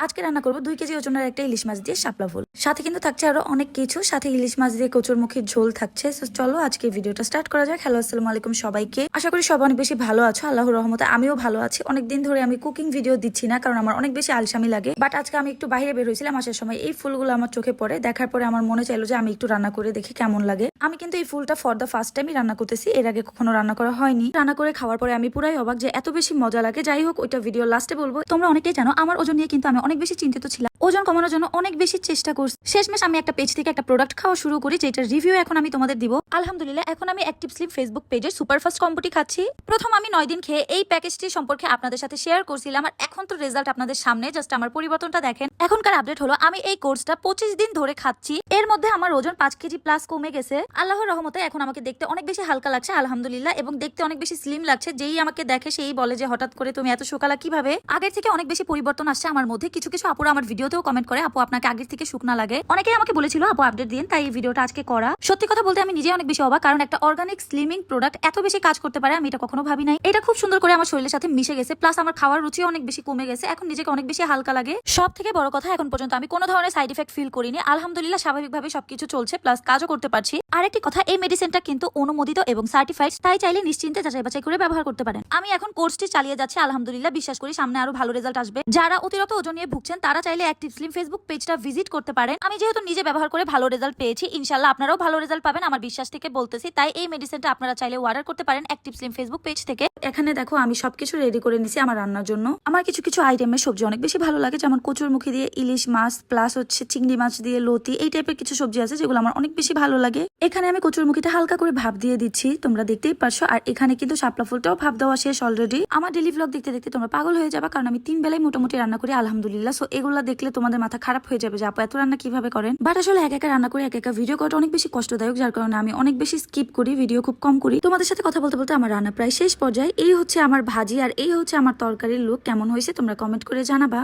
আজকে রান্না করবো 2 কেজি ওজনের একটা ইলিশ মাছ দিয়ে শাপলা ফুল। সাথে কিন্তু থাকছে আরো অনেক কিছু, সাথে ইলিশ মাছ দিয়ে কচুরমুখীর ঝোল থাকছে। চলো আজকে ভিডিওটা স্টার্ট করা যাক। হ্যালো, আসসালামু আলাইকুম সবাইকে। আশা করি সবাই অনেক বেশি ভালো আছো। আল্লাহর রহমতে আমিও ভালো আছি। অনেকদিন ধরে আমি কুকিং ভিডিও দিচ্ছি না, কারণ আমার অনেক বেশি আলসামি লাগে। বাট আজকে আমি একটু বাইরে বের হয়েছিলাম, আসার সময় এই ফুলগুলো আমার চোখে পড়ে। দেখার পরে আমার মনে চাইলো যে আমি একটু রান্না করে দেখি কেমন লাগে। আমি কিন্তু এই ফুলটা ফর দ্য ফার্স্ট টাইমই রান্না করতেছি, এর আগে কখনো রান্না করা হয়নি। রান্না করে খাওয়ার পরে আমি পুরাই অবাক যে এত বেশি মজা লাগে। যাই হোক, ওইটা ভিডিও লাস্টে বলবো। তোমরা অনেকেই জানো আমার ওজন নিয়ে কিন্তু আমি অনেক বেশি চিন্তিত ছিলাম। ওজন কমানোর জন্য অনেক বেশি চেষ্টা করছি। শেষমেশ আমি একটা পেজ থেকে একটা প্রোডাক্ট খাওয়া শুরু করি, যেটার রিভিউ এখন আমি তোমাদের দিব। আলহামদুলিল্লাহ, এখন আমি অ্যাক্টিভ স্লিম ফেসবুক পেজের সুপারফাস্ট কম্বোটি খাচ্ছি। প্রথম আমি 9 দিন খেয়ে এই প্যাকেজটি সম্পর্কে আপনাদের সাথে শেয়ার করছিলাম, আর এখন তো রেজাল্ট আপনাদের সামনে। জাস্ট আমার পরিবর্তনটা দেখেন। এখনকার আপডেট হলো আমি এই কোর্সটা 25 দিন ধরে খাচ্ছি। এর মধ্যে আমার ওজন 5 কেজি প্লাস কমে গেছে আল্লাহর রহমতে। এখন আমাকে দেখতে অনেক বেশি হালকা লাগছে আলহামদুলিল্লাহ, এবং দেখতে অনেক বেশি স্লিম লাগছে। যেই আমাকে দেখে সেই বলে যে হঠাৎ করে তুমি এত শুকালা কিভাবে। আগের থেকে অনেক বেশি পরিবর্তন আসছে আমার মধ্যে। কিছু কিছু আপুরা আমার ভিডিওতেও কমেন্ট করে, আপু আপনাকে আগের থেকে শুকনা লাগে। অনেকেই আমাকে বলেছিল আপু আপডেট দিন, তাই এই ভিডিওটা আজকে করা। সত্যি কথা বলতে আমি নিজে অনেক বেশি অবাক, কারণ একটা অর্গানিক স্লিমিং প্রোডাক্ট এত বেশি কাজ করতে পারে আমি এটা কখনো ভাবি নাই। এটা খুব সুন্দর করে আমার শরীরের সাথে মিশে গেছে, প্লাস আমার খাওয়ার রুচিও অনেক বেশি কমে গেছে। এখন নিজেকে অনেক বেশি হালকা লাগে। সব থেকে বড় কথা, এখন পর্যন্ত আমি কোনো ধরনের সাইড ইফেক্ট ফিল করিনি আলহামদুলিল্লাহ। স্বাভাবিকভাবে সবকিছু চলছে, প্লাস কাজও করতে পারছি। আরেকটি কথা, এই মেডিসিনটা কিন্তু অনুমোদিত এবং সার্টিফাইড, তাই চাইলে নিশ্চিন্তে যাচাই বাছাই করে ব্যবহার করতে পারেন। আমি এখন কোর্সটি চালিয়ে যাচ্ছি আলহামদুলিল্লাহ। বিশ্বাস করি সামনে আরো ভালো রেজাল্ট আসবে। যারা অতিরিক্ত ওজন নিয়ে ভুগছেন তারা চাইলে অ্যাক্টিভ স্লিম ফেসবুক পেজটা ভিজিট করতে পারেন। আমি যেহেতু নিজে ব্যবহার করে ভালো রেজাল্ট পেয়েছি, ইনশাআল্লাহ আপনারাও ভালো রেজাল্ট পাবেন, আমার বিশ্বাস থেকে বলতেছি। তাই এই মেডিসিনটা আপনারা চাইলে অর্ডার করতে পারেন অ্যাক্টিভ স্লিম ফেসবুক পেজ থেকে। এখানে দেখো আমি সবকিছু রেডি করে নিছি আমার রান্নার জন্য। আমার কিছু কিছু আইটেমের সবজি অনেক বেশি ভালো লাগে, যেমন কচুরমুখী দিয়ে ইলিশ মাছ, প্লাস হচ্ছে চিংড়ি মাছ দিয়ে লতি, এই টাইপের কিছু সবজি আছে যেগুলো আমার অনেক বেশি ভালো লাগে। এখানে আমি কচুরমুখীটা হালকা করে ভাপ দিয়ে দিচ্ছি, তোমরা দেখতেই পারছো। আর এখানে কিন্তু শাপলা ফুলটাও ভাপ দেওয়া শেষ অলরেডি। আমার ডেলি ভ্লগ দেখতে দেখতে তোমরা পাগল হয়ে যাবে, কারণ আমি 3 বেলায় মোটামুটি রান্না করি আলহামদুলিল্লাহ। সো এগুলো দেখলে তোমাদের মাথা খারাপ হয়ে যাবে যে আপু এত রান্না কিভাবে করেন। বাট আসলে একা একা রান্না করে একা একা ভিডিও করাটা অনেক বেশি কষ্টদায়ক, যার কারণে আমি অনেক বেশি স্কিপ করি, ভিডিও খুব কম করি। তোমাদের সাথে কথা বলতে বলতে আমার রান্না প্রায় শেষ পর্যায়ে। এই হচ্ছে আমার ভাজি আর এই হচ্ছে আমার তরকারির লুক। কেমন হয়েছে তোমরা কমেন্ট করে জানাবা।